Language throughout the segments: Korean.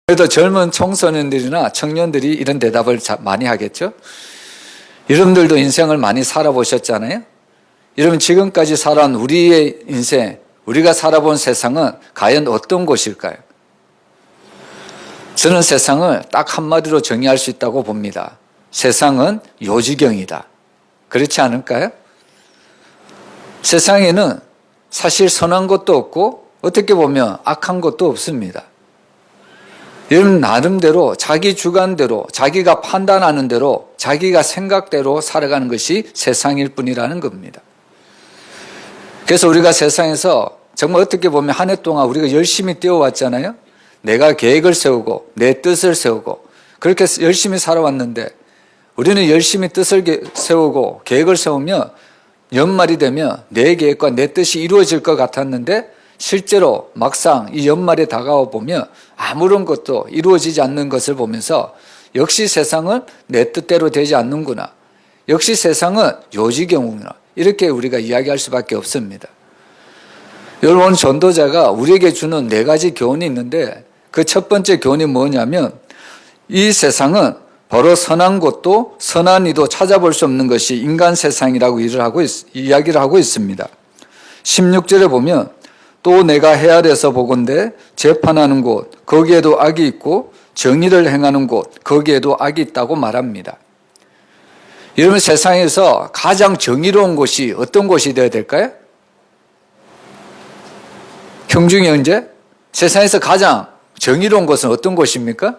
그래도 젊은 청소년들이나 청년들이 이런 대답을 많이 하겠죠. 여러분들도 인생을 많이 살아보셨잖아요. 여러분 지금까지 살아온 우리의 인생, 우리가 살아본 세상은 과연 어떤 곳일까요? 저는 세상을 딱 한마디로 정의할 수 있다고 봅니다. 세상은 요지경이다. 그렇지 않을까요? 세상에는 사실 선한 것도 없고 어떻게 보면 악한 것도 없습니다. 여러분 나름대로 자기 주관대로 자기가 판단하는 대로 자기가 생각대로 살아가는 것이 세상일 뿐이라는 겁니다. 그래서 우리가 세상에서 정말 어떻게 보면 한 해 동안 우리가 열심히 뛰어왔잖아요. 내가 계획을 세우고 내 뜻을 세우고 그렇게 열심히 살아왔는데 우리는 열심히 뜻을 세우고 계획을 세우면 연말이 되면 내 계획과 내 뜻이 이루어질 것 같았는데 실제로 막상 이 연말에 다가와 보면 아무런 것도 이루어지지 않는 것을 보면서 역시 세상은 내 뜻대로 되지 않는구나. 역시 세상은 요지경이구나. 이렇게 우리가 이야기할 수밖에 없습니다. 여러분 전도자가 우리에게 주는 4가지 교훈이 있는데 그 첫 번째 교훈이 뭐냐면 이 세상은 바로 선한 것도 선한 이도 찾아볼 수 없는 것이 인간 세상이라고 이야기를 하고 있습니다. 16절에 보면 또 내가 헤아려서 보건대 재판하는 곳 거기에도 악이 있고 정의를 행하는 곳 거기에도 악이 있다고 말합니다. 여러분 세상에서 가장 정의로운 곳이 어떤 곳이 되어야 될까요? 형중이 형제? 세상에서 가장 정의로운 곳은 어떤 곳입니까?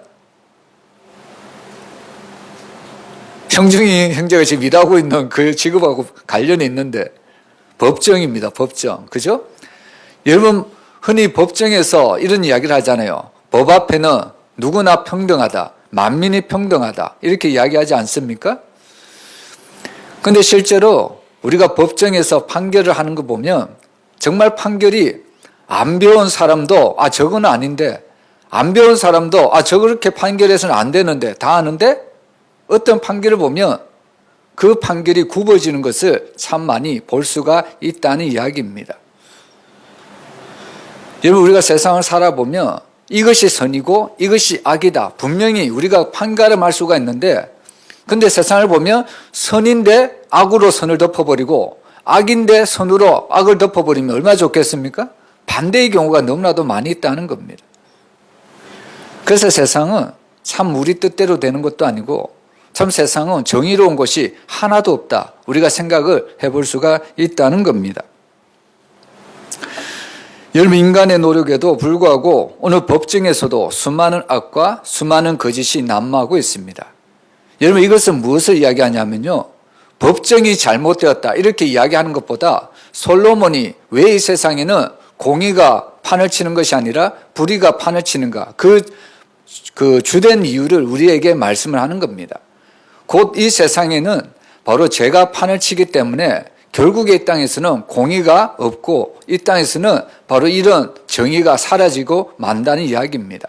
형중이 형제가 지금 일하고 있는 그 직업하고 관련이 있는데 법정입니다. 법정. 그죠? 여러분 흔히 법정에서 이런 이야기를 하잖아요. 법 앞에는 누구나 평등하다. 만민이 평등하다. 이렇게 이야기하지 않습니까? 그런데 실제로 우리가 법정에서 판결을 하는 거 보면 정말 판결이 안 배운 사람도 저건 아닌데 안 배운 사람도 저렇게 판결해서는 안 되는데 다 아는데 어떤 판결을 보면 그 판결이 굽어지는 것을 참 많이 볼 수가 있다는 이야기입니다. 여러분 우리가 세상을 살아보면 이것이 선이고 이것이 악이다. 분명히 우리가 판가름할 수가 있는데 근데 세상을 보면 선인데 악으로 선을 덮어버리고 악인데 선으로 악을 덮어버리면 얼마나 좋겠습니까? 반대의 경우가 너무나도 많이 있다는 겁니다. 그래서 세상은 참 우리 뜻대로 되는 것도 아니고 참 세상은 정의로운 것이 하나도 없다. 우리가 생각을 해볼 수가 있다는 겁니다. 여러분 인간의 노력에도 불구하고 오늘 법정에서도 수많은 악과 수많은 거짓이 난무하고 있습니다. 여러분 이것은 무엇을 이야기하냐면요. 법정이 잘못되었다 이렇게 이야기하는 것보다 솔로몬이 왜 이 세상에는 공의가 판을 치는 것이 아니라 불의가 판을 치는가 그 주된 이유를 우리에게 말씀을 하는 겁니다. 곧 이 세상에는 바로 죄가 판을 치기 때문에 결국에 이 땅에서는 공의가 없고 이 땅에서는 바로 이런 정의가 사라지고 만다는 이야기입니다.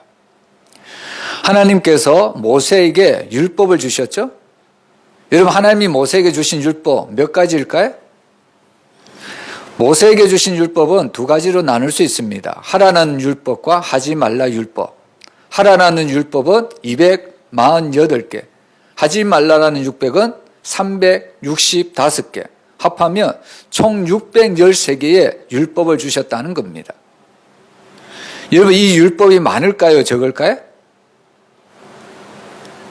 하나님께서 모세에게 율법을 주셨죠? 여러분 하나님이 모세에게 주신 율법 몇 가지일까요? 모세에게 주신 율법은 2가지로 나눌 수 있습니다. 하라는 율법과 하지 말라 율법. 하라는 율법은 248개, 하지 말라라는 율법은 365개. 합하면 총 613개의 율법을 주셨다는 겁니다. 여러분 이 율법이 많을까요? 적을까요?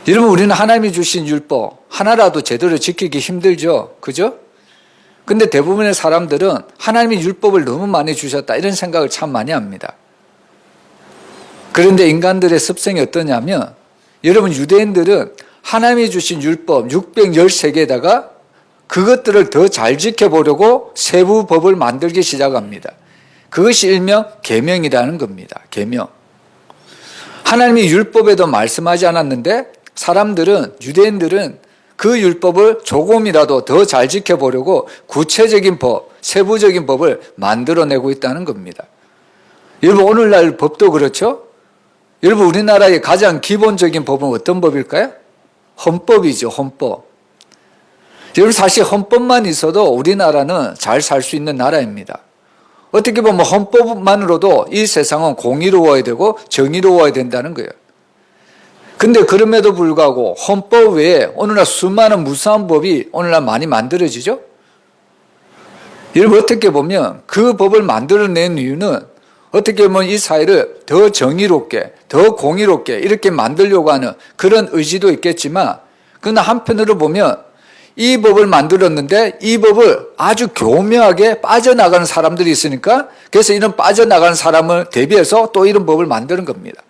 여러분 우리는 하나님이 주신 율법 하나라도 제대로 지키기 힘들죠. 그죠? 근데 대부분의 사람들은 하나님이 율법을 너무 많이 주셨다 이런 생각을 참 많이 합니다. 그런데 인간들의 습성이 어떠냐면 여러분 유대인들은 하나님이 주신 율법 613개에다가 그것들을 더 잘 지켜보려고 세부 법을 만들기 시작합니다. 그것이 일명 계명이라는 겁니다. 계명. 하나님이 율법에도 말씀하지 않았는데 사람들은 유대인들은 그 율법을 조금이라도 더 잘 지켜보려고 구체적인 법, 세부적인 법을 만들어내고 있다는 겁니다. 여러분 오늘날 법도 그렇죠? 여러분 우리나라의 가장 기본적인 법은 어떤 법일까요? 헌법이죠. 헌법. 여러분 사실 헌법만 있어도 우리나라는 잘 살 수 있는 나라입니다. 어떻게 보면 헌법만으로도 이 세상은 공의로워야 되고 정의로워야 된다는 거예요. 근데 그럼에도 불구하고 헌법 외에 오늘날 수많은 무수한 법이 오늘날 많이 만들어지죠? 여러분 어떻게 보면 그 법을 만들어낸 이유는 어떻게 보면 이 사회를 더 정의롭게, 더 공의롭게 이렇게 만들려고 하는 그런 의지도 있겠지만 그러나 한편으로 보면 이 법을 만들었는데 이 법을 아주 교묘하게 빠져나가는 사람들이 있으니까 그래서 이런 빠져나가는 사람을 대비해서 또 이런 법을 만드는 겁니다.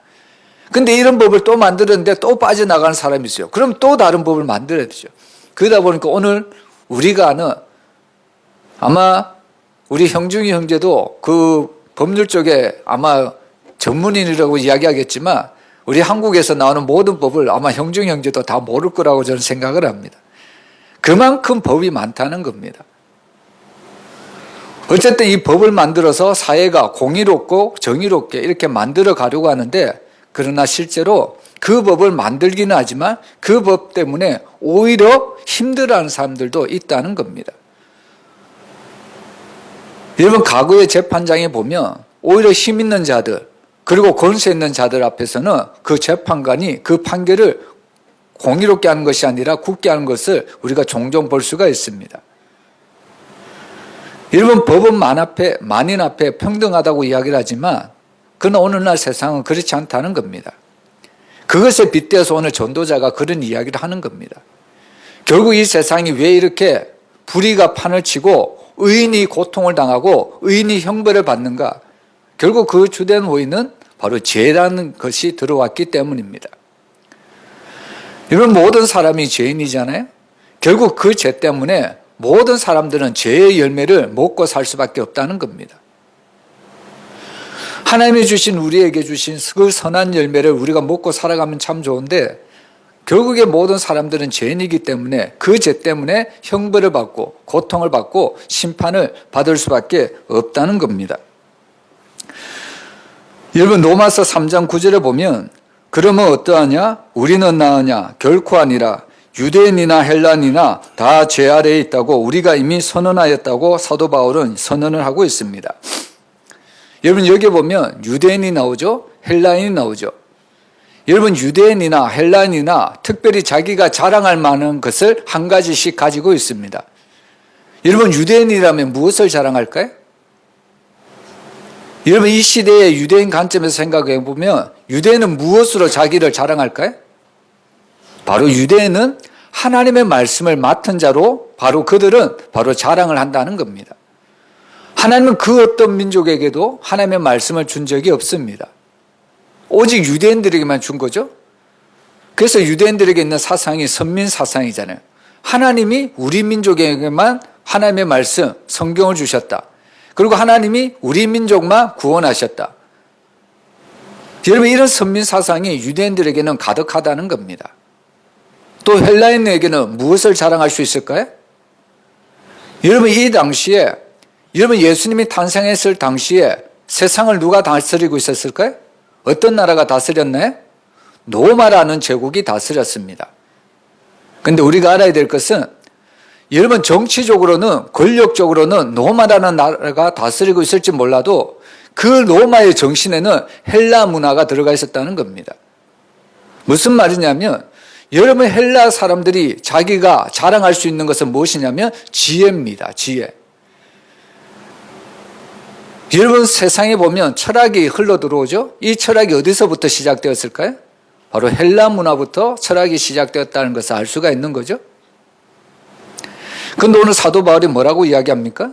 근데 이런 법을 또 만들었는데 또 빠져나가는 사람이 있어요. 그럼 또 다른 법을 만들어야 되죠. 그러다 보니까 오늘 우리가 아는 아마 우리 형중이 형제도 그 법률 쪽에 아마 전문인이라고 이야기하겠지만 우리 한국에서 나오는 모든 법을 아마 형중이 형제도 다 모를 거라고 저는 생각을 합니다. 그만큼 법이 많다는 겁니다. 어쨌든 이 법을 만들어서 사회가 공의롭고 정의롭게 이렇게 만들어 가려고 하는데 그러나 실제로 그 법을 만들기는 하지만 그 법 때문에 오히려 힘들어하는 사람들도 있다는 겁니다. 여러분 과거의 재판장에 보면 오히려 힘 있는 자들 그리고 권세 있는 자들 앞에서는 그 재판관이 그 판결을 공의롭게 하는 것이 아니라 굳게 하는 것을 우리가 종종 볼 수가 있습니다. 여러분 법은 만인 앞에 평등하다고 이야기를 하지만 그러나 오늘날 세상은 그렇지 않다는 겁니다. 그것에 빗대어서 오늘 전도자가 그런 이야기를 하는 겁니다. 결국 이 세상이 왜 이렇게 불의가 판을 치고 의인이 고통을 당하고 의인이 형벌을 받는가? 결국 그 주된 원인은 바로 죄라는 것이 들어왔기 때문입니다. 여러분 모든 사람이 죄인이잖아요. 결국 그 죄 때문에 모든 사람들은 죄의 열매를 먹고 살 수밖에 없다는 겁니다. 하나님이 주신 우리에게 주신 그 선한 열매를 우리가 먹고 살아가면 참 좋은데 결국에 모든 사람들은 죄인이기 때문에 그 죄 때문에 형벌을 받고 고통을 받고 심판을 받을 수밖에 없다는 겁니다. 여러분 로마서 3장 9절에 보면 그러면 어떠하냐? 우리는 나으냐? 결코 아니라 유대인이나 헬란이나 다 죄 아래에 있다고 우리가 이미 선언하였다고 사도 바울은 선언을 하고 있습니다. 여러분 여기 보면 유대인이 나오죠? 헬라인이 나오죠? 여러분 유대인이나 헬라인이나 특별히 자기가 자랑할 만한 것을 한 가지씩 가지고 있습니다. 여러분 유대인이라면 무엇을 자랑할까요? 여러분 이 시대의 유대인 관점에서 생각해 보면 유대인은 무엇으로 자기를 자랑할까요? 바로 유대인은 하나님의 말씀을 맡은 자로 바로 그들은 바로 자랑을 한다는 겁니다. 하나님은 그 어떤 민족에게도 하나님의 말씀을 준 적이 없습니다. 오직 유대인들에게만 준 거죠. 그래서 유대인들에게 있는 사상이 선민 사상이잖아요. 하나님이 우리 민족에게만 하나님의 말씀, 성경을 주셨다. 그리고 하나님이 우리 민족만 구원하셨다. 여러분 이런 선민 사상이 유대인들에게는 가득하다는 겁니다. 또 헬라인에게는 무엇을 자랑할 수 있을까요? 여러분 이 당시에 여러분 예수님이 탄생했을 당시에 세상을 누가 다스리고 있었을까요? 어떤 나라가 다스렸나요? 로마라는 제국이 다스렸습니다. 그런데 우리가 알아야 될 것은 여러분 정치적으로는 권력적으로는 로마라는 나라가 다스리고 있을지 몰라도 그 로마의 정신에는 헬라 문화가 들어가 있었다는 겁니다. 무슨 말이냐면 여러분 헬라 사람들이 자기가 자랑할 수 있는 것은 무엇이냐면 지혜입니다. 지혜. 여러분 세상에 보면 철학이 흘러들어오죠. 이 철학이 어디서부터 시작되었을까요? 바로 헬라 문화부터 철학이 시작되었다는 것을 알 수가 있는 거죠. 그런데 오늘 사도 바울이 뭐라고 이야기합니까?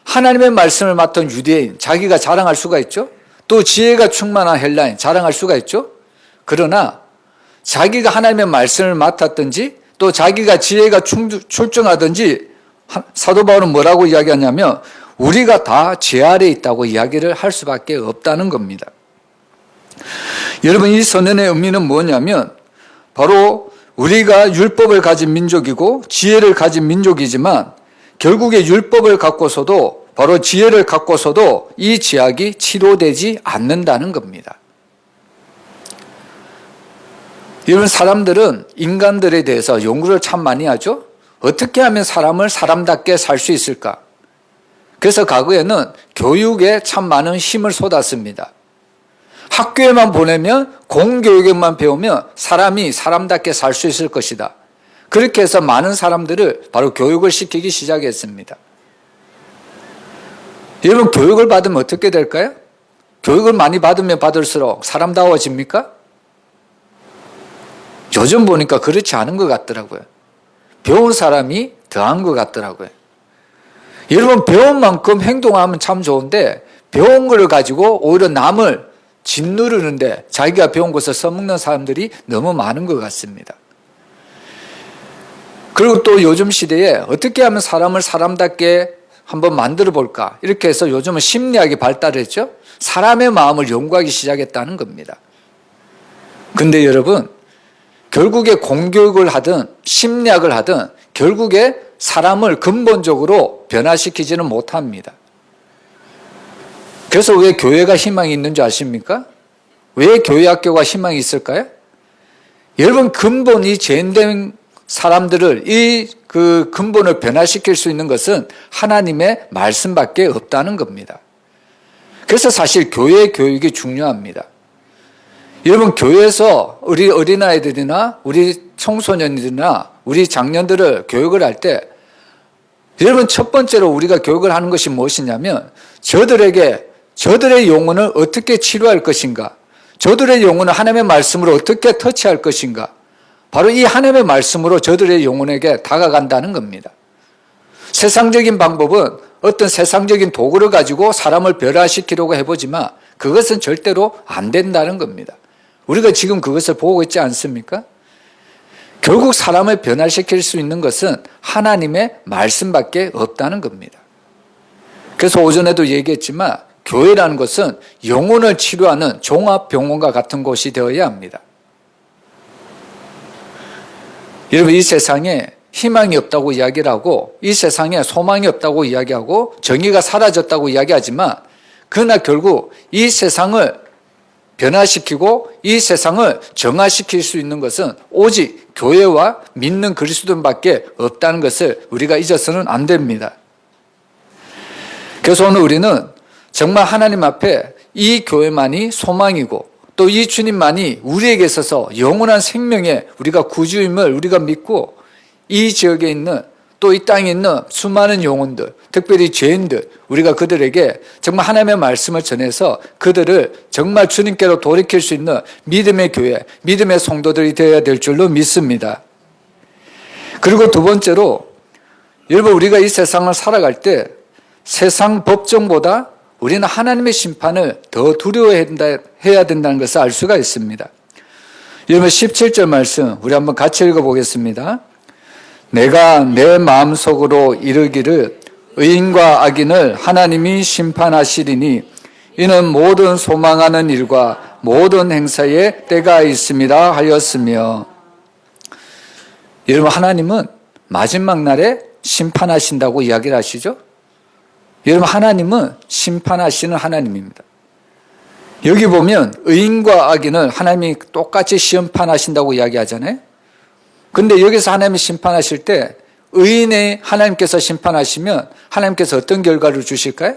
하나님의 말씀을 맡은 유대인, 자기가 자랑할 수가 있죠. 또 지혜가 충만한 헬라인, 자랑할 수가 있죠. 그러나 자기가 하나님의 말씀을 맡았든지 또 자기가 지혜가 출중하든지 사도 바울은 뭐라고 이야기하냐면 우리가 다 죄 아래에 있다고 이야기를 할 수밖에 없다는 겁니다. 여러분 이 선언의 의미는 뭐냐면 바로 우리가 율법을 가진 민족이고 지혜를 가진 민족이지만 결국에 율법을 갖고서도 바로 지혜를 갖고서도 이 죄악이 치료되지 않는다는 겁니다. 여러분 사람들은 인간들에 대해서 연구를 참 많이 하죠. 어떻게 하면 사람을 사람답게 살 수 있을까? 그래서 과거에는 교육에 참 많은 힘을 쏟았습니다. 학교에만 보내면 공교육만 배우면 사람이 사람답게 살 수 있을 것이다. 그렇게 해서 많은 사람들을 바로 교육을 시키기 시작했습니다. 여러분, 교육을 받으면 어떻게 될까요? 교육을 많이 받으면 받을수록 사람다워집니까? 요즘 보니까 그렇지 않은 것 같더라고요. 배운 사람이 더한 것 같더라고요. 여러분, 배운 만큼 행동하면 참 좋은데 배운 걸 가지고 오히려 남을 짓누르는데 자기가 배운 것을 써먹는 사람들이 너무 많은 것 같습니다. 그리고 또 요즘 시대에 어떻게 하면 사람을 사람답게 한번 만들어 볼까, 이렇게 해서 요즘은 심리학이 발달했죠. 사람의 마음을 연구하기 시작했다는 겁니다. 근데 여러분, 결국에 공교육을 하든 심리학을 하든 결국에 사람을 근본적으로 변화시키지는 못합니다. 그래서 왜 교회가 희망이 있는 줄 아십니까? 왜 교회학교가 희망이 있을까요? 여러분, 근본이 죄인된 사람들을 그 근본을 변화시킬 수 있는 것은 하나님의 말씀밖에 없다는 겁니다. 그래서 사실 교회 교육이 중요합니다. 여러분, 교회에서 우리 어린아이들이나 우리 청소년들이나 우리 장년들을 교육을 할 때 여러분, 첫 번째로 우리가 교육을 하는 것이 무엇이냐면 저들의 영혼을 어떻게 치료할 것인가, 저들의 영혼을 하나님의 말씀으로 어떻게 터치할 것인가, 바로 이 하나님의 말씀으로 저들의 영혼에게 다가간다는 겁니다. 세상적인 방법은 어떤 세상적인 도구를 가지고 사람을 변화시키려고 해보지만 그것은 절대로 안 된다는 겁니다. 우리가 지금 그것을 보고 있지 않습니까? 결국 사람을 변화시킬 수 있는 것은 하나님의 말씀밖에 없다는 겁니다. 그래서 오전에도 얘기했지만 교회라는 것은 영혼을 치료하는 종합병원과 같은 곳이 되어야 합니다. 여러분, 이 세상에 희망이 없다고 이야기를 하고 이 세상에 소망이 없다고 이야기하고 정의가 사라졌다고 이야기하지만 그러나 결국 이 세상을 변화시키고 이 세상을 정화시킬 수 있는 것은 오직 교회와 믿는 그리스도인밖에 없다는 것을 우리가 잊어서는 안 됩니다. 그래서 오늘 우리는 정말 하나님 앞에 이 교회만이 소망이고 또 이 주님만이 우리에게 있어서 영원한 생명의 우리가 구주임을 우리가 믿고 이 지역에 있는 또 이 땅에 있는 수많은 영혼들, 특별히 죄인들, 우리가 그들에게 정말 하나님의 말씀을 전해서 그들을 정말 주님께로 돌이킬 수 있는 믿음의 교회, 믿음의 성도들이 되어야 될 줄로 믿습니다. 그리고 두 번째로, 여러분, 우리가 이 세상을 살아갈 때 세상 법정보다 우리는 하나님의 심판을 더 두려워해야 된다는 것을 알 수가 있습니다. 여러분, 17절 말씀 우리 한번 같이 읽어보겠습니다. 내가 내 마음속으로 이르기를 의인과 악인을 하나님이 심판하시리니 이는 모든 소망하는 일과 모든 행사에 때가 있습니다 하였으며, 여러분, 하나님은 마지막 날에 심판하신다고 이야기를 하시죠. 여러분, 하나님은 심판하시는 하나님입니다. 여기 보면 의인과 악인을 하나님이 똑같이 심판하신다고 이야기하잖아요. 근데 여기서 하나님이 심판하실 때 의인의 하나님께서 심판하시면 하나님께서 어떤 결과를 주실까요?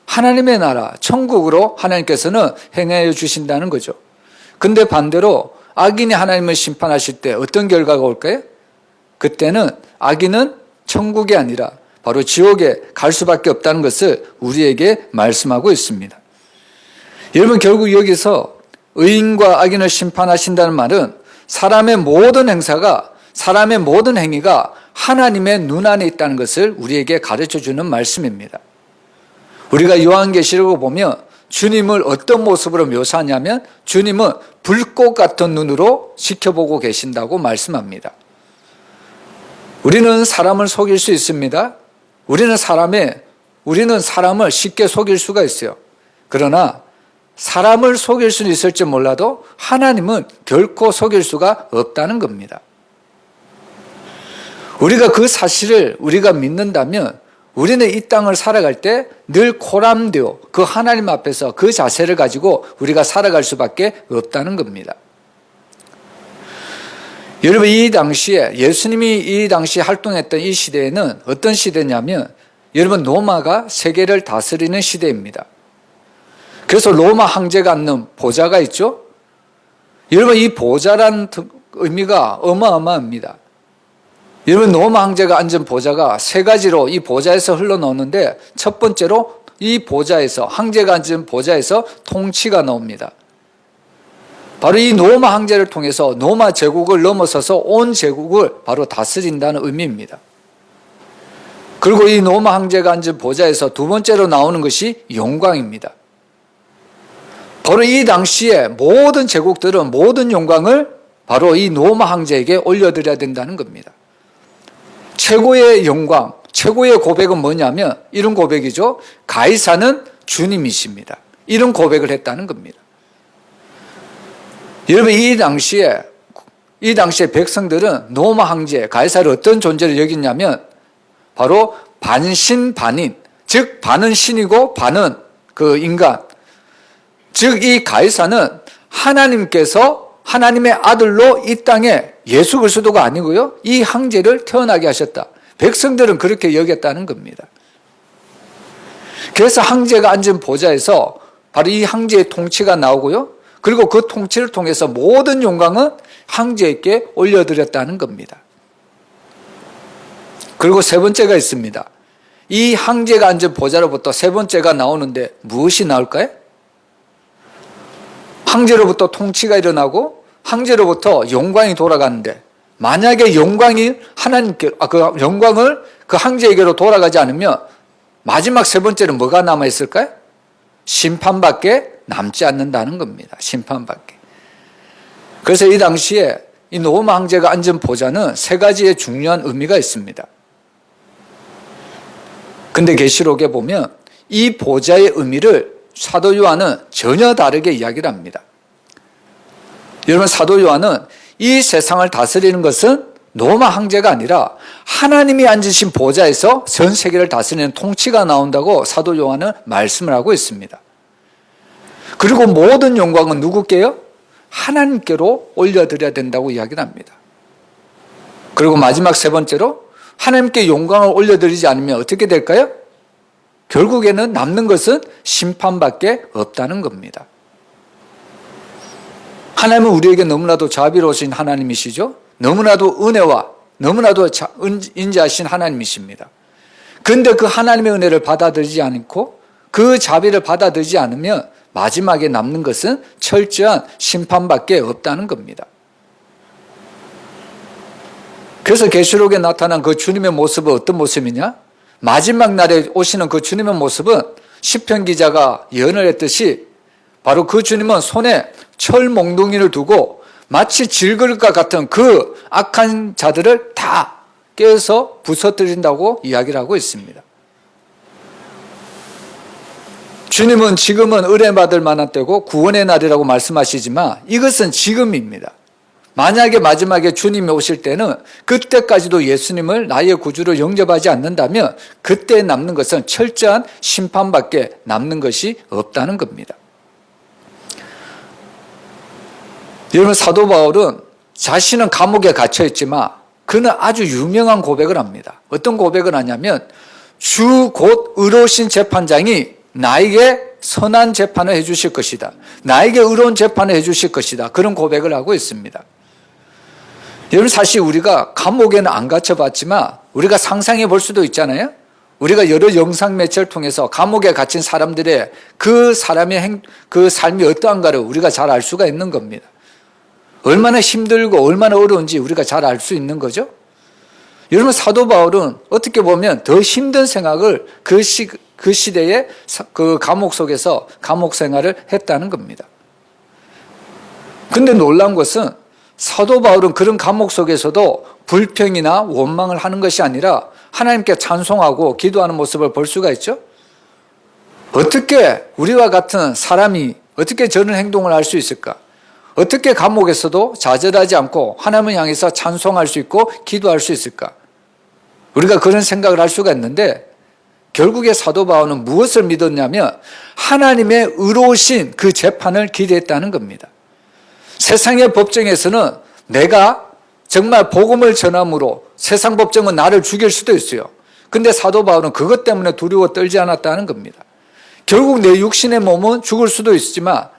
하나님의 나라, 천국으로 하나님께서는 행하여 주신다는 거죠. 근데 반대로 악인이 하나님을 심판하실 때 어떤 결과가 올까요? 그때는 악인은 천국이 아니라 바로 지옥에 갈 수밖에 없다는 것을 우리에게 말씀하고 있습니다. 여러분, 결국 여기서 의인과 악인을 심판하신다는 말은 사람의 모든 행사가, 사람의 모든 행위가 하나님의 눈 안에 있다는 것을 우리에게 가르쳐주는 말씀입니다. 우리가 요한계시록을 보면 주님을 어떤 모습으로 묘사하냐면 주님은 불꽃 같은 눈으로 지켜보고 계신다고 말씀합니다. 우리는 사람을 속일 수 있습니다. 우리는 사람을 쉽게 속일 수가 있어요. 그러나 사람을 속일 수는 있을지 몰라도 하나님은 결코 속일 수가 없다는 겁니다. 우리가 그 사실을 우리가 믿는다면 우리는 이 땅을 살아갈 때 늘 코람되어 그 하나님 앞에서 그 자세를 가지고 우리가 살아갈 수밖에 없다는 겁니다. 여러분, 이 당시에 예수님이 이 당시에 활동했던 이 시대에는 어떤 시대냐면 여러분, 로마가 세계를 다스리는 시대입니다. 그래서 로마 황제가 앉는 보좌가 있죠. 여러분, 이 보좌라는 의미가 어마어마합니다. 여러분, 로마 황제가 앉은 보좌가 세 가지로 이 보좌에서 흘러나오는데, 첫 번째로 이 보좌에서, 황제가 앉은 보좌에서 통치가 나옵니다. 바로 이 로마 황제를 통해서 로마 제국을 넘어서서 온 제국을 바로 다스린다는 의미입니다. 그리고 이 로마 황제가 앉은 보좌에서 두 번째로 나오는 것이 영광입니다. 바로 이 당시에 모든 제국들은 모든 영광을 바로 이 로마 황제에게 올려드려야 된다는 겁니다. 최고의 영광, 최고의 고백은 뭐냐면 이런 고백이죠. 가이사는 주님이십니다. 이런 고백을 했다는 겁니다. 여러분, 이 당시에 백성들은 로마 황제, 가이사를 어떤 존재로 여겼냐면 바로 반신반인, 즉 반은 신이고 반은 그 인간, 즉 이 가이사는 하나님께서 하나님의 아들로 이 땅에 예수 그리스도가 아니고요, 이 황제를 태어나게 하셨다. 백성들은 그렇게 여겼다는 겁니다. 그래서 황제가 앉은 보좌에서 바로 이 황제의 통치가 나오고요, 그리고 그 통치를 통해서 모든 영광은 황제에게 올려드렸다는 겁니다. 그리고 세 번째가 있습니다. 이 황제가 앉은 보좌로부터 세 번째가 나오는데 무엇이 나올까요? 황제로부터 통치가 일어나고 황제로부터 영광이 돌아가는데, 만약에 영광이 영광을 그 황제에게로 돌아가지 않으면 마지막 세 번째는 뭐가 남아 있을까요? 심판밖에 남지 않는다는 겁니다. 심판밖에. 그래서 이 당시에 이 로마 황제가 앉은 보좌는 세 가지의 중요한 의미가 있습니다. 근데 계시록에 보면 이 보좌의 의미를 사도 요한은 전혀 다르게 이야기를 합니다. 여러분, 사도 요한은 이 세상을 다스리는 것은 로마 황제가 아니라 하나님이 앉으신 보좌에서 전 세계를 다스리는 통치가 나온다고 사도 요한은 말씀을 하고 있습니다. 그리고 모든 영광은 누구께요? 하나님께로 올려드려야 된다고 이야기를 합니다. 그리고 마지막 세 번째로 하나님께 영광을 올려드리지 않으면 어떻게 될까요? 결국에는 남는 것은 심판밖에 없다는 겁니다. 하나님은 우리에게 너무나도 자비로우신 하나님이시죠. 너무나도 은혜와 너무나도 인자하신 하나님이십니다. 그런데 그 하나님의 은혜를 받아들이지 않고 그 자비를 받아들이지 않으면 마지막에 남는 것은 철저한 심판밖에 없다는 겁니다. 그래서 계시록에 나타난 그 주님의 모습은 어떤 모습이냐? 마지막 날에 오시는 그 주님의 모습은 시편 기자가 예언을 했듯이 바로 그 주님은 손에 철 몽둥이를 두고 마치 질그릇과 같은 그 악한 자들을 다 깨서 부서뜨린다고 이야기를 하고 있습니다. 주님은 지금은 의뢰받을 만한 때고 구원의 날이라고 말씀하시지만 이것은 지금입니다. 만약에 마지막에 주님이 오실 때는 그때까지도 예수님을 나의 구주로 영접하지 않는다면 그때 남는 것은 철저한 심판밖에 남는 것이 없다는 겁니다. 여러분, 사도 바울은 자신은 감옥에 갇혀 있지만 그는 아주 유명한 고백을 합니다. 어떤 고백을 하냐면 주 곧 의로우신 재판장이 나에게 선한 재판을 해주실 것이다. 나에게 의로운 재판을 해주실 것이다. 그런 고백을 하고 있습니다. 여러분, 사실 우리가 감옥에는 안 갇혀봤지만 우리가 상상해 볼 수도 있잖아요. 우리가 여러 영상 매체를 통해서 감옥에 갇힌 사람들의 그 사람의 그 삶이 어떠한가를 우리가 잘 알 수가 있는 겁니다. 얼마나 힘들고 얼마나 어려운지 우리가 잘 알 수 있는 거죠. 여러분, 사도 바울은 어떻게 보면 더 힘든 생각을 그 시대에 그 감옥 속에서 감옥 생활을 했다는 겁니다. 근데 놀라운 것은 사도 바울은 그런 감옥 속에서도 불평이나 원망을 하는 것이 아니라 하나님께 찬송하고 기도하는 모습을 볼 수가 있죠. 어떻게 우리와 같은 사람이 어떻게 저런 행동을 할 수 있을까? 어떻게 감옥에서도 좌절하지 않고 하나님을 향해서 찬송할 수 있고 기도할 수 있을까? 우리가 그런 생각을 할 수가 있는데 결국에 사도 바울은 무엇을 믿었냐면 하나님의 의로우신 그 재판을 기대했다는 겁니다. 세상의 법정에서는 내가 정말 복음을 전함으로 세상 법정은 나를 죽일 수도 있어요. 근데 사도 바울은 그것 때문에 두려워 떨지 않았다는 겁니다. 결국 내 육신의 몸은 죽을 수도 있지만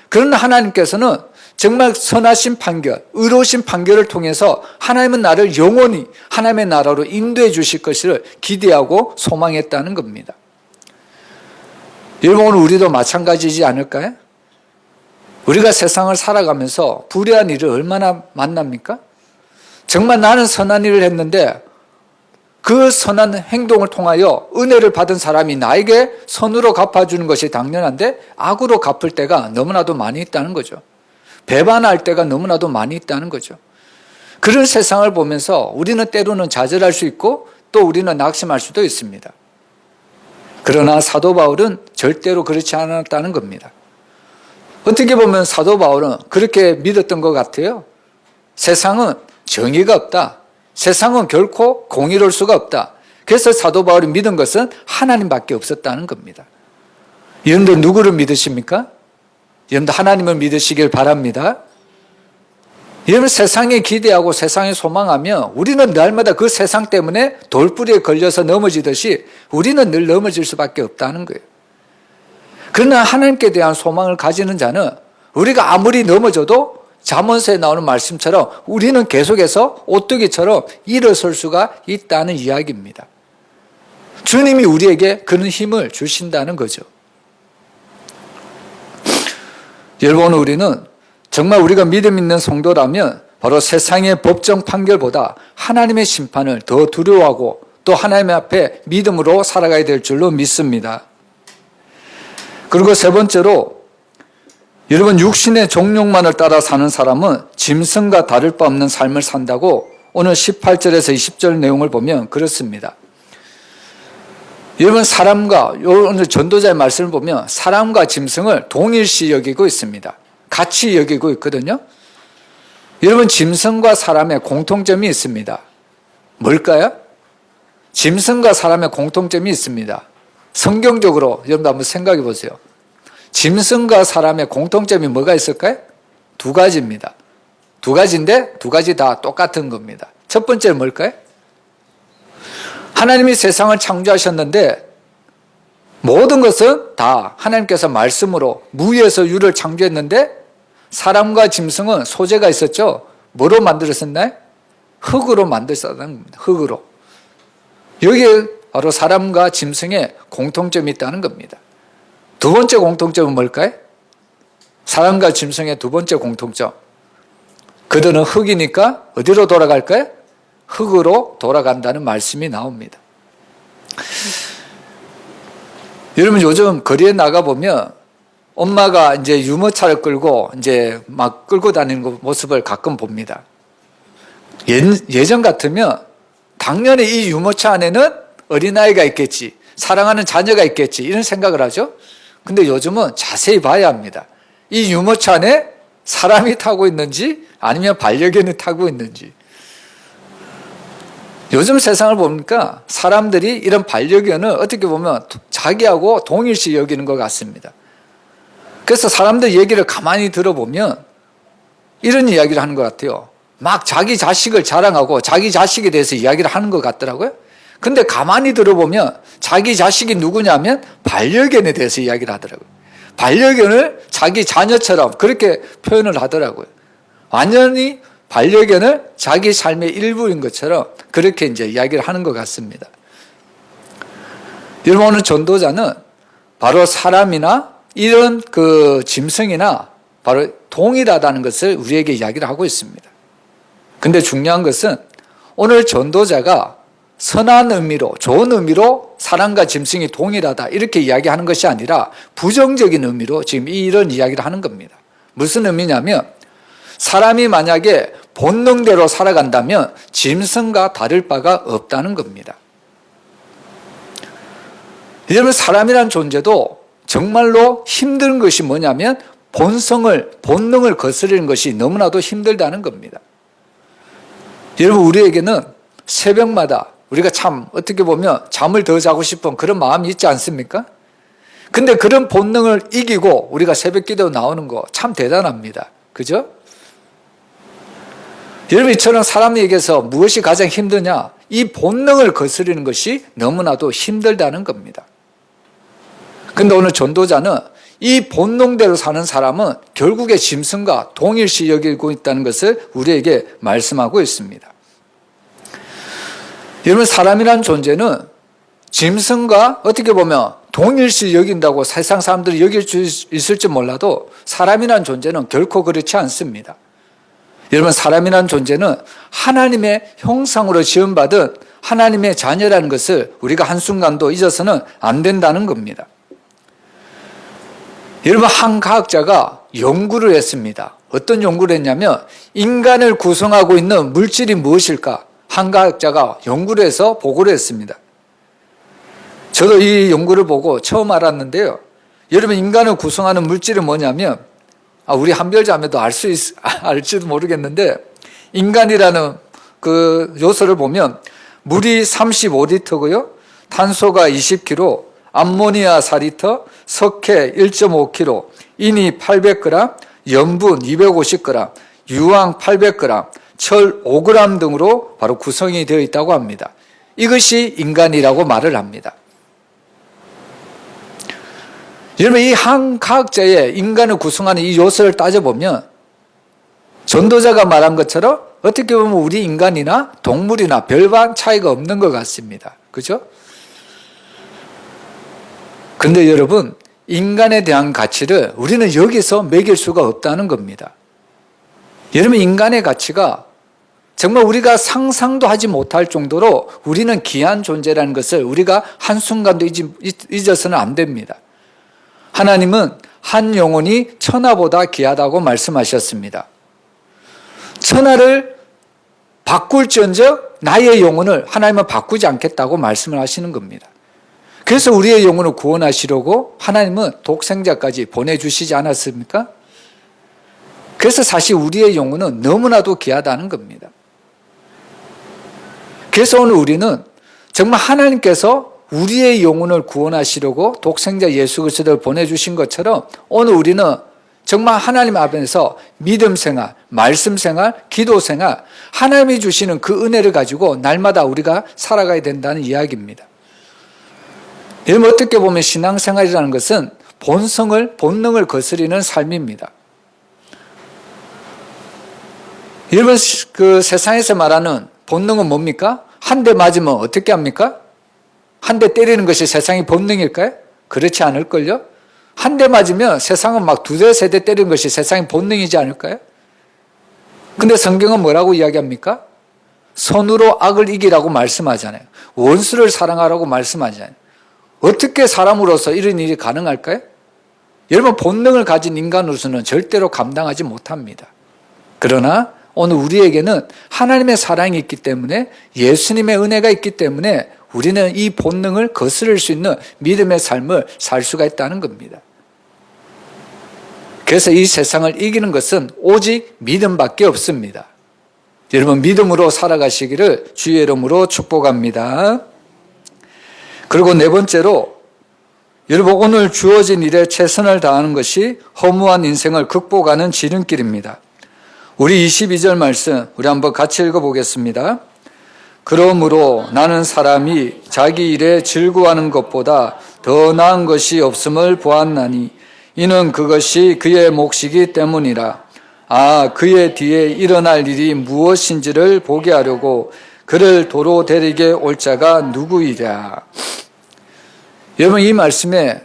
그런 하나님께서는 정말 선하신 판결, 의로우신 판결을 통해서 하나님은 나를 영원히 하나님의 나라로 인도해 주실 것을 기대하고 소망했다는 겁니다. 여러분, 오늘 우리도 마찬가지지 않을까요? 우리가 세상을 살아가면서 불의한 일을 얼마나 만납니까? 정말 나는 선한 일을 했는데 그 선한 행동을 통하여 은혜를 받은 사람이 나에게 선으로 갚아주는 것이 당연한데 악으로 갚을 때가 너무나도 많이 있다는 거죠. 배반할 때가 너무나도 많이 있다는 거죠. 그런 세상을 보면서 우리는 때로는 좌절할 수 있고 또 우리는 낙심할 수도 있습니다. 그러나 사도 바울은 절대로 그렇지 않았다는 겁니다. 어떻게 보면 사도 바울은 그렇게 믿었던 것 같아요. 세상은 정의가 없다. 세상은 결코 공의로울 수가 없다. 그래서 사도 바울이 믿은 것은 하나님밖에 없었다는 겁니다. 여러분들 누구를 믿으십니까? 여러분들 하나님을 믿으시길 바랍니다. 여러분 세상에 기대하고 세상에 소망하며 우리는 날마다 그 세상 때문에 돌뿌리에 걸려서 넘어지듯이 우리는 늘 넘어질 수밖에 없다는 거예요. 그러나 하나님께 대한 소망을 가지는 자는 우리가 아무리 넘어져도 잠언서에 나오는 말씀처럼 우리는 계속해서 오뚜기처럼 일어설 수가 있다는 이야기입니다. 주님이 우리에게 그런 힘을 주신다는 거죠. 여러분, 우리는 정말 우리가 믿음 있는 성도라면 바로 세상의 법정 판결보다 하나님의 심판을 더 두려워하고 또 하나님 앞에 믿음으로 살아가야 될 줄로 믿습니다. 그리고 세 번째로 여러분, 육신의 종욕만을 따라 사는 사람은 짐승과 다를 바 없는 삶을 산다고 오늘 18절에서 20절 내용을 보면 그렇습니다. 여러분, 오늘 전도자의 말씀을 보면 사람과 짐승을 동일시 여기고 있습니다. 같이 여기고 있거든요. 여러분, 짐승과 사람의 공통점이 있습니다. 뭘까요? 짐승과 사람의 공통점이 있습니다. 성경적으로 여러분 한번 생각해 보세요. 짐승과 사람의 공통점이 뭐가 있을까요? 두 가지입니다. 두 가지인데 두 가지 다 똑같은 겁니다. 첫 번째는 뭘까요? 하나님이 세상을 창조하셨는데 모든 것은 다 하나님께서 말씀으로 무에서 유를 창조했는데 사람과 짐승은 소재가 있었죠. 뭐로 만들었었나요? 흙으로 만들었다는 겁니다. 흙으로. 여기에 바로 사람과 짐승의 공통점이 있다는 겁니다. 두 번째 공통점은 뭘까요? 사람과 짐승의 두 번째 공통점. 그들은 흙이니까 어디로 돌아갈까요? 흙으로 돌아간다는 말씀이 나옵니다. 여러분, 요즘 거리에 나가보면 엄마가 이제 유모차를 끌고 이제 막 끌고 다니는 모습을 가끔 봅니다. 예전 같으면 당연히 이 유모차 안에는 어린아이가 있겠지, 사랑하는 자녀가 있겠지, 이런 생각을 하죠. 근데 요즘은 자세히 봐야 합니다. 이 유모차 안에 사람이 타고 있는지 아니면 반려견이 타고 있는지. 요즘 세상을 보니까 사람들이 이런 반려견을 어떻게 보면 자기하고 동일시 여기는 것 같습니다. 그래서 사람들 얘기를 가만히 들어보면 이런 이야기를 하는 것 같아요. 막 자기 자식을 자랑하고 자기 자식에 대해서 이야기를 하는 것 같더라고요. 근데 가만히 들어보면 자기 자식이 누구냐면 반려견에 대해서 이야기를 하더라고요. 반려견을 자기 자녀처럼 그렇게 표현을 하더라고요. 완전히 반려견을 자기 삶의 일부인 것처럼 그렇게 이제 이야기를 하는 것 같습니다. 여러분, 오늘 전도자는 바로 사람이나 이런 그 짐승이나 바로 동일하다는 것을 우리에게 이야기를 하고 있습니다. 근데 중요한 것은 오늘 전도자가 선한 의미로, 좋은 의미로 사람과 짐승이 동일하다 이렇게 이야기하는 것이 아니라 부정적인 의미로 지금 이런 이야기를 하는 겁니다. 무슨 의미냐면 사람이 만약에 본능대로 살아간다면 짐승과 다를 바가 없다는 겁니다. 여러분, 사람이란 존재도 정말로 힘든 것이 뭐냐면 본능을 거스르는 것이 너무나도 힘들다는 겁니다. 여러분, 우리에게는 새벽마다 우리가 참 어떻게 보면 잠을 더 자고 싶은 그런 마음이 있지 않습니까? 근데 그런 본능을 이기고 우리가 새벽 기도 나오는 거 참 대단합니다. 그죠? 여러분, 이처럼 사람에게서 무엇이 가장 힘드냐? 이 본능을 거스르는 것이 너무나도 힘들다는 겁니다. 근데 오늘 전도자는 이 본능대로 사는 사람은 결국에 짐승과 동일시 여기고 있다는 것을 우리에게 말씀하고 있습니다. 여러분, 사람이라는 존재는 짐승과 어떻게 보면 동일시 여긴다고 세상 사람들이 여길 수 있을지 몰라도 사람이라는 존재는 결코 그렇지 않습니다. 여러분, 사람이라는 존재는 하나님의 형상으로 지음받은 하나님의 자녀라는 것을 우리가 한순간도 잊어서는 안 된다는 겁니다. 여러분, 한 과학자가 연구를 했습니다. 어떤 연구를 했냐면 인간을 구성하고 있는 물질이 무엇일까? 한 과학자가 연구를 해서 보고를 했습니다. 저도 이 연구를 보고 처음 알았는데요. 여러분, 인간을 구성하는 물질이 뭐냐면 우리 한별자매도 알지도 모르겠는데 인간이라는 그 요소를 보면 물이 35리터고요. 탄소가 20kg, 암모니아 4리터, 석회 1.5kg, 인이 800g, 염분 250g, 유황 800g, 철 5g 등으로 바로 구성이 되어 있다고 합니다. 이것이 인간이라고 말을 합니다. 여러분, 이 한 과학자의 인간을 구성하는 이 요소를 따져보면 전도자가 말한 것처럼 어떻게 보면 우리 인간이나 동물이나 별반 차이가 없는 것 같습니다. 그죠? 근데 여러분, 인간에 대한 가치를 우리는 여기서 매길 수가 없다는 겁니다. 여러분, 인간의 가치가 정말 우리가 상상도 하지 못할 정도로 우리는 귀한 존재라는 것을 우리가 한순간도 잊어서는 안 됩니다. 하나님은 한 영혼이 천하보다 귀하다고 말씀하셨습니다. 천하를 바꿀지언정 나의 영혼을 하나님은 바꾸지 않겠다고 말씀을 하시는 겁니다. 그래서 우리의 영혼을 구원하시려고 하나님은 독생자까지 보내주시지 않았습니까? 그래서 사실 우리의 영혼은 너무나도 귀하다는 겁니다. 그래서 오늘 우리는 정말 하나님께서 우리의 영혼을 구원하시려고 독생자 예수 그리스도를 보내주신 것처럼 오늘 우리는 정말 하나님 앞에서 믿음 생활, 말씀 생활, 기도 생활, 하나님이 주시는 그 은혜를 가지고 날마다 우리가 살아가야 된다는 이야기입니다. 여러분, 어떻게 보면 신앙생활이라는 것은 본능을 거스리는 삶입니다. 여러분, 그 세상에서 말하는 본능은 뭡니까? 한 대 맞으면 어떻게 합니까? 한 대 때리는 것이 세상의 본능일까요? 그렇지 않을걸요? 한 대 맞으면 세상은 막 두대, 세 대 때리는 것이 세상의 본능이지 않을까요? 근데 성경은 뭐라고 이야기합니까? 선으로 악을 이기라고 말씀하잖아요. 원수를 사랑하라고 말씀하잖아요. 어떻게 사람으로서 이런 일이 가능할까요? 여러분, 본능을 가진 인간으로서는 절대로 감당하지 못합니다. 그러나 오늘 우리에게는 하나님의 사랑이 있기 때문에 예수님의 은혜가 있기 때문에 우리는 이 본능을 거스를 수 있는 믿음의 삶을 살 수가 있다는 겁니다. 그래서 이 세상을 이기는 것은 오직 믿음밖에 없습니다. 여러분, 믿음으로 살아가시기를 주의 이름으로 축복합니다. 그리고 네 번째로, 여러분, 오늘 주어진 일에 최선을 다하는 것이 허무한 인생을 극복하는 지름길입니다. 우리 22절 말씀 우리 한번 같이 읽어보겠습니다. 그러므로 나는 사람이 자기 일에 즐거워하는 것보다 더 나은 것이 없음을 보았나니 이는 그것이 그의 몫이기 때문이라. 그의 뒤에 일어날 일이 무엇인지를 보게 하려고 그를 도로 데리게 올 자가 누구이랴. 여러분, 이 말씀의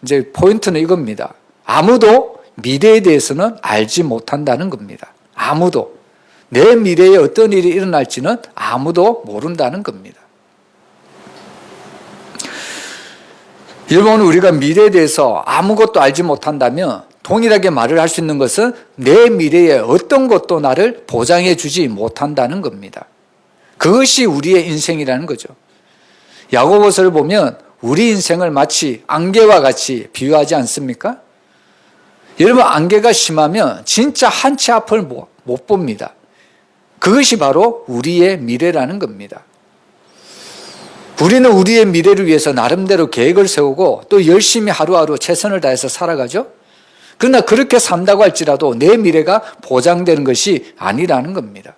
이제 포인트는 이겁니다. 아무도 미래에 대해서는 알지 못한다는 겁니다. 아무도. 내 미래에 어떤 일이 일어날지는 아무도 모른다는 겁니다. 여러분, 우리가 미래에 대해서 아무것도 알지 못한다면 동일하게 말을 할 수 있는 것은 내 미래에 어떤 것도 나를 보장해 주지 못한다는 겁니다. 그것이 우리의 인생이라는 거죠. 야고보서를 보면 우리 인생을 마치 안개와 같이 비유하지 않습니까? 여러분, 안개가 심하면 진짜 한 치 앞을 못 봅니다. 그것이 바로 우리의 미래라는 겁니다. 우리는 우리의 미래를 위해서 나름대로 계획을 세우고 또 열심히 하루하루 최선을 다해서 살아가죠. 그러나 그렇게 산다고 할지라도 내 미래가 보장되는 것이 아니라는 겁니다.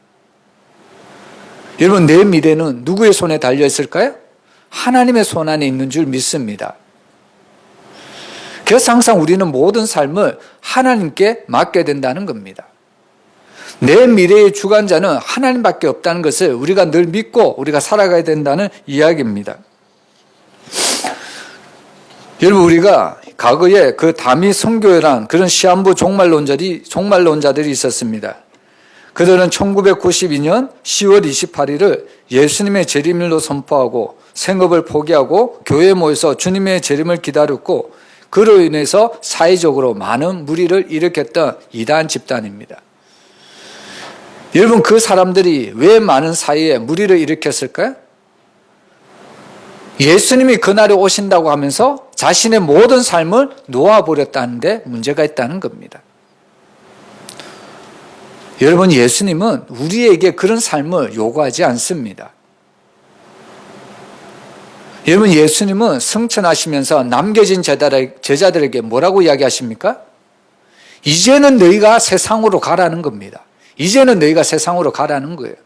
여러분, 내 미래는 누구의 손에 달려 있을까요? 하나님의 손 안에 있는 줄 믿습니다. 그래서 항상 우리는 모든 삶을 하나님께 맡겨야 된다는 겁니다. 내 미래의 주관자는 하나님밖에 없다는 것을 우리가 늘 믿고 우리가 살아가야 된다는 이야기입니다. 여러분, 우리가 과거에 그 다미 선교회란 그런 시한부 종말론자들이 있었습니다. 그들은 1992년 10월 28일을 예수님의 재림일로 선포하고 생업을 포기하고 교회에 모여서 주님의 재림을 기다렸고, 그로 인해서 사회적으로 많은 무리를 일으켰던 이단 집단입니다. 여러분, 그 사람들이 왜 많은 사회에 무리를 일으켰을까요? 예수님이 그날에 오신다고 하면서 자신의 모든 삶을 놓아버렸다는 데 문제가 있다는 겁니다. 여러분, 예수님은 우리에게 그런 삶을 요구하지 않습니다. 여러분, 예수님은 승천하시면서 남겨진 제자들에게 뭐라고 이야기하십니까? 이제는 너희가 세상으로 가라는 겁니다. 이제는 너희가 세상으로 가라는 거예요.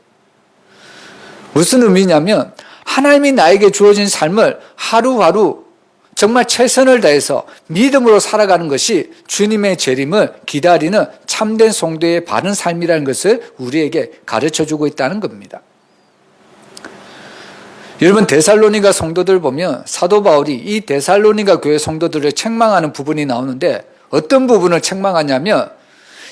무슨 의미냐면 하나님이 나에게 주어진 삶을 하루하루 정말 최선을 다해서 믿음으로 살아가는 것이 주님의 재림을 기다리는 참된 성도의 바른 삶이라는 것을 우리에게 가르쳐주고 있다는 겁니다. 여러분, 데살로니가 성도들 보면 사도 바울이 이 데살로니가 교회 성도들을 책망하는 부분이 나오는데, 어떤 부분을 책망하냐면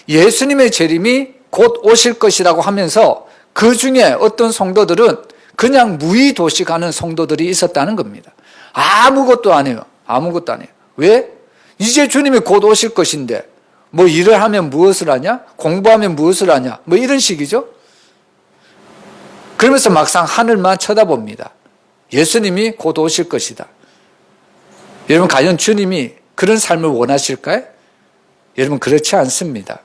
예수님의 재림이 곧 오실 것이라고 하면서 그 중에 어떤 성도들은 그냥 무의도식하는 성도들이 있었다는 겁니다. 아무것도 안 해요. 아무것도 안 해요. 왜? 이제 주님이 곧 오실 것인데 뭐 일을 하면 무엇을 하냐? 공부하면 무엇을 하냐? 뭐 이런 식이죠. 그러면서 막상 하늘만 쳐다봅니다. 예수님이 곧 오실 것이다. 여러분, 과연 주님이 그런 삶을 원하실까요? 여러분, 그렇지 않습니다.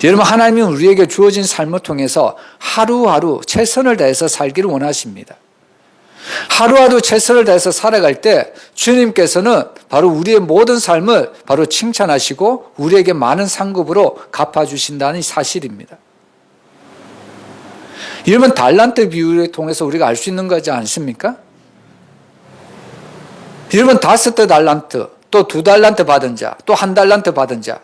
여러분, 하나님은 우리에게 주어진 삶을 통해서 하루하루 최선을 다해서 살기를 원하십니다. 하루하루 최선을 다해서 살아갈 때 주님께서는 바로 우리의 모든 삶을 바로 칭찬하시고 우리에게 많은 상급으로 갚아주신다는 사실입니다. 여러분, 달란트 비유를 통해서 우리가 알 수 있는 거지 않습니까? 여러분, 5달란트, 또 2달란트 받은 자, 또 1달란트 받은 자.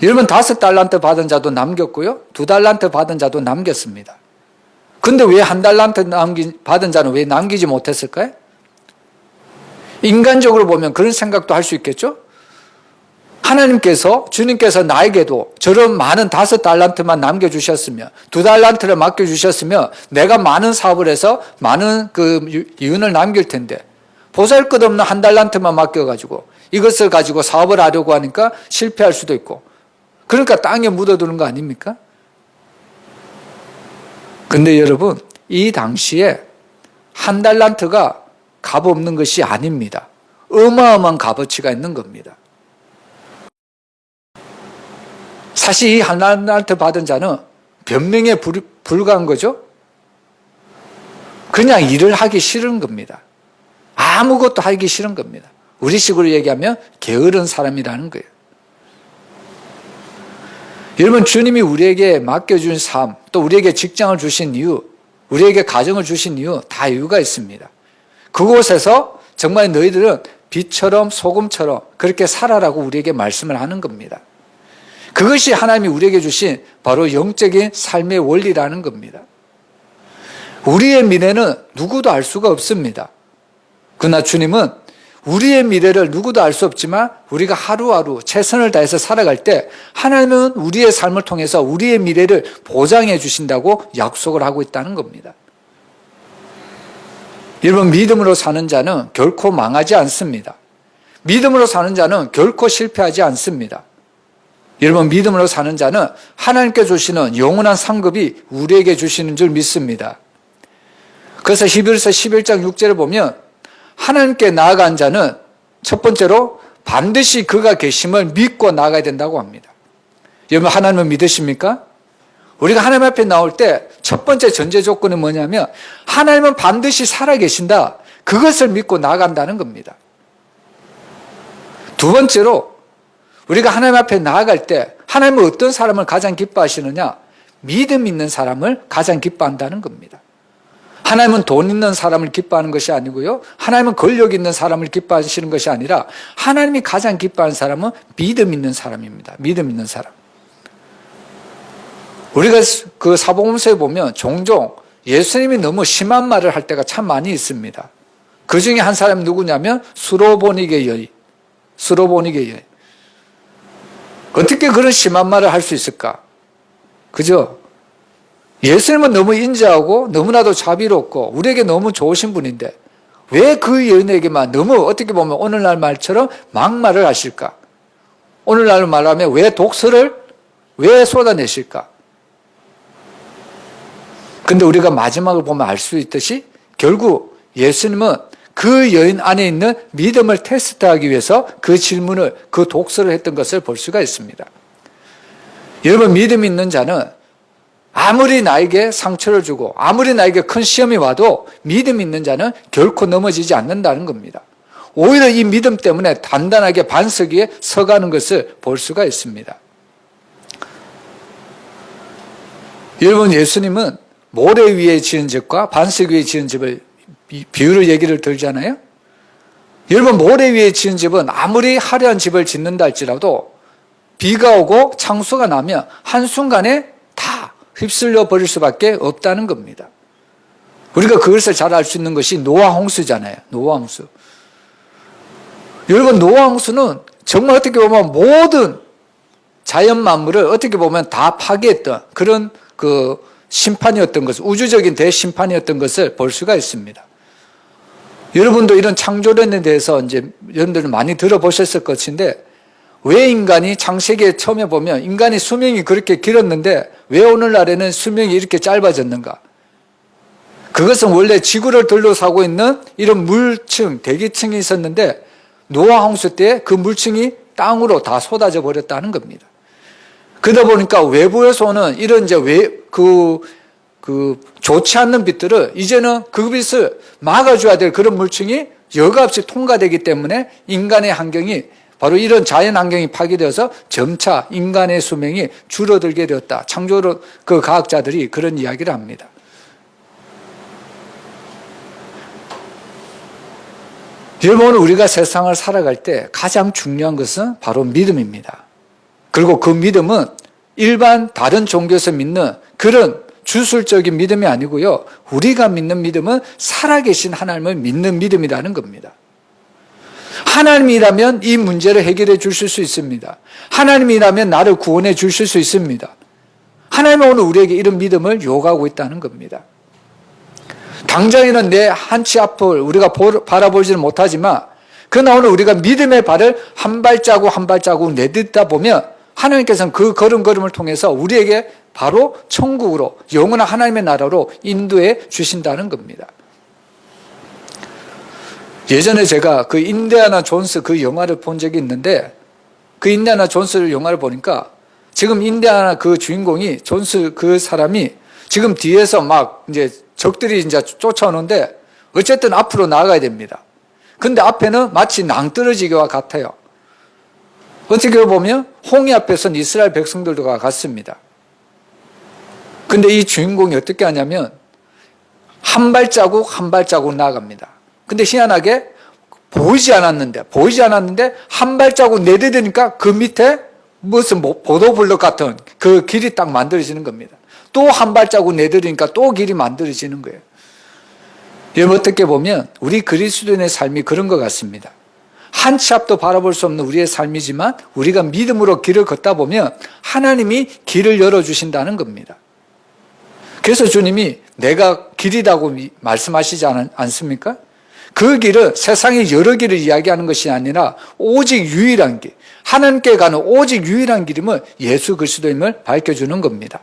여러분, 5달란트 받은 자도 남겼고요, 2달란트 받은 자도 남겼습니다. 근데 왜 1달란트 받은 자는 왜 남기지 못했을까요? 인간적으로 보면 그런 생각도 할 수 있겠죠? 주님께서 나에게도 저런 많은 5달란트만 남겨주셨으면, 2달란트를 맡겨주셨으면 내가 많은 사업을 해서 많은 그 이윤을 남길 텐데, 보잘것없는 1달란트만 맡겨가지고 이것을 가지고 사업을 하려고 하니까 실패할 수도 있고, 그러니까 땅에 묻어두는 거 아닙니까? 근데 여러분, 이 당시에 1달란트가 값없는 것이 아닙니다. 어마어마한 값어치가 있는 겁니다. 사실 이 1달란트 받은 자는 변명에 불과한 거죠. 그냥 일을 하기 싫은 겁니다. 아무것도 하기 싫은 겁니다. 우리식으로 얘기하면 게으른 사람이라는 거예요. 여러분, 주님이 우리에게 맡겨준 삶, 또 우리에게 직장을 주신 이유, 우리에게 가정을 주신 이유, 다 이유가 있습니다. 그곳에서 정말 너희들은 빛처럼 소금처럼 그렇게 살아라고 우리에게 말씀을 하는 겁니다. 그것이 하나님이 우리에게 주신 바로 영적인 삶의 원리라는 겁니다. 우리의 미래는 누구도 알 수가 없습니다. 그러나 주님은 우리의 미래를 누구도 알 수 없지만 우리가 하루하루 최선을 다해서 살아갈 때 하나님은 우리의 삶을 통해서 우리의 미래를 보장해 주신다고 약속을 하고 있다는 겁니다. 여러분, 믿음으로 사는 자는 결코 망하지 않습니다. 믿음으로 사는 자는 결코 실패하지 않습니다. 여러분, 믿음으로 사는 자는 하나님께 주시는 영원한 상급이 우리에게 주시는 줄 믿습니다. 그래서 히브리서 11장 6절을 보면 하나님께 나아간 자는 첫 번째로 반드시 그가 계심을 믿고 나아가야 된다고 합니다. 여러분, 하나님을 믿으십니까? 우리가 하나님 앞에 나올 때 첫 번째 전제 조건은 뭐냐면 하나님은 반드시 살아계신다. 그것을 믿고 나아간다는 겁니다. 두 번째로 우리가 하나님 앞에 나아갈 때 하나님은 어떤 사람을 가장 기뻐하시느냐? 믿음 있는 사람을 가장 기뻐한다는 겁니다. 하나님은 돈 있는 사람을 기뻐하는 것이 아니고요. 하나님은 권력 있는 사람을 기뻐하시는 것이 아니라 하나님이 가장 기뻐하는 사람은 믿음 있는 사람입니다. 믿음 있는 사람. 우리가 그 사복음서에 보면 종종 예수님이 너무 심한 말을 할 때가 참 많이 있습니다. 그 중에 한 사람이 누구냐면 수로보니게 여인. 수로보니게 여인. 어떻게 그런 심한 말을 할 수 있을까? 그죠? 예수님은 너무 인자하고 너무나도 자비롭고 우리에게 너무 좋으신 분인데 왜 그 여인에게만 너무 어떻게 보면 오늘날 말처럼 막말을 하실까? 오늘날 말하면 왜 독서를 왜 쏟아내실까? 근데 우리가 마지막을 보면 알 수 있듯이 결국 예수님은 그 여인 안에 있는 믿음을 테스트하기 위해서 그 질문을, 그 독서를 했던 것을 볼 수가 있습니다. 여러분, 믿음 있는 자는 아무리 나에게 상처를 주고 아무리 나에게 큰 시험이 와도 믿음 있는 자는 결코 넘어지지 않는다는 겁니다. 오히려 이 믿음 때문에 단단하게 반석 위에 서가는 것을 볼 수가 있습니다. 여러분, 예수님은 모래 위에 지은 집과 반석 위에 지은 집을 비유를 얘기를 들잖아요. 여러분, 모래 위에 지은 집은 아무리 화려한 집을 짓는다 할지라도 비가 오고 창수가 나면 한순간에 다 휩쓸려 버릴 수밖에 없다는 겁니다. 우리가 그것을 잘 알 수 있는 것이 노아 홍수잖아요. 노아 홍수. 여러분, 노아 홍수는 정말 어떻게 보면 모든 자연 만물을 어떻게 보면 다 파괴했던 그런 그 심판이었던 것을, 우주적인 대심판이었던 것을 볼 수가 있습니다. 여러분도 이런 창조론에 대해서 이제 여러분들은 많이 들어보셨을 것인데 왜 인간이 창세기에 처음에 보면 인간의 수명이 그렇게 길었는데 왜 오늘날에는 수명이 이렇게 짧아졌는가? 그것은 원래 지구를 둘러싸고 있는 이런 물층, 대기층이 있었는데 노아 홍수 때 그 물층이 땅으로 다 쏟아져 버렸다는 겁니다. 그러다 보니까 외부에서 오는 이런 이제 좋지 않는 빛들을 이제는 그 빛을 막아줘야 될 그런 물층이 여과 없이 통과되기 때문에 인간의 환경이 바로 이런 자연 환경이 파괴되어서 점차 인간의 수명이 줄어들게 되었다. 창조론 그 과학자들이 그런 이야기를 합니다. 여러분, 우리가 세상을 살아갈 때 가장 중요한 것은 바로 믿음입니다. 그리고 그 믿음은 일반 다른 종교에서 믿는 그런 주술적인 믿음이 아니고요. 우리가 믿는 믿음은 살아계신 하나님을 믿는 믿음이라는 겁니다. 하나님이라면 이 문제를 해결해 주실 수 있습니다. 하나님이라면 나를 구원해 주실 수 있습니다. 하나님은 오늘 우리에게 이런 믿음을 요구하고 있다는 겁니다. 당장에는 내 한 치 앞을 우리가 바라보지는 못하지만 그러나 오늘 우리가 믿음의 발을 한 발자국 한 발자국 내딛다 보면 하나님께서는 그 걸음걸음을 통해서 우리에게 바로 천국으로, 영원한 하나님의 나라로 인도해 주신다는 겁니다. 예전에 제가 그 인디아나 존스 그 영화를 본 적이 있는데 그 인디아나 존스 영화를 보니까 지금 인디아나 그 주인공이 존스 그 사람이 지금 뒤에서 막 이제 적들이 이제 쫓아오는데 어쨌든 앞으로 나가야 됩니다. 근데 앞에는 마치 낭떠러지기와 같아요. 어떻게 보면 홍해 앞에서는 이스라엘 백성들도 갔습니다. 근데 이 주인공이 어떻게 하냐면 한 발자국 한 발자국 나아갑니다. 근데 희한하게 보이지 않았는데 한 발자국 내디디니까 그 밑에 무슨 보도블럭 같은 그 길이 딱 만들어지는 겁니다. 또 한 발자국 내디디니까 또 길이 만들어지는 거예요. 여러분, 어떻게 보면 우리 그리스도인의 삶이 그런 것 같습니다. 한 치 앞도 바라볼 수 없는 우리의 삶이지만 우리가 믿음으로 길을 걷다 보면 하나님이 길을 열어주신다는 겁니다. 그래서 주님이 내가 길이라고 말씀하시지 않습니까? 그 길은 세상의 여러 길을 이야기하는 것이 아니라 오직 유일한 길, 하나님께 가는 오직 유일한 길임을 예수 그리스도임을 밝혀주는 겁니다.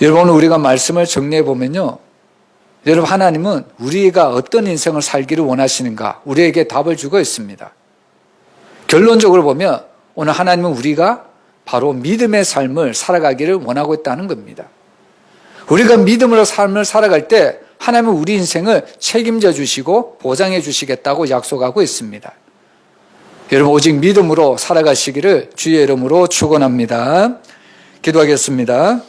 여러분, 우리가 말씀을 정리해 보면요, 여러분, 하나님은 우리가 어떤 인생을 살기를 원하시는가 우리에게 답을 주고 있습니다. 결론적으로 보면 오늘 하나님은 우리가 바로 믿음의 삶을 살아가기를 원하고 있다는 겁니다. 우리가 믿음으로 삶을 살아갈 때 하나님은 우리 인생을 책임져 주시고 보장해 주시겠다고 약속하고 있습니다. 여러분, 오직 믿음으로 살아가시기를 주의 이름으로 축원합니다. 기도하겠습니다.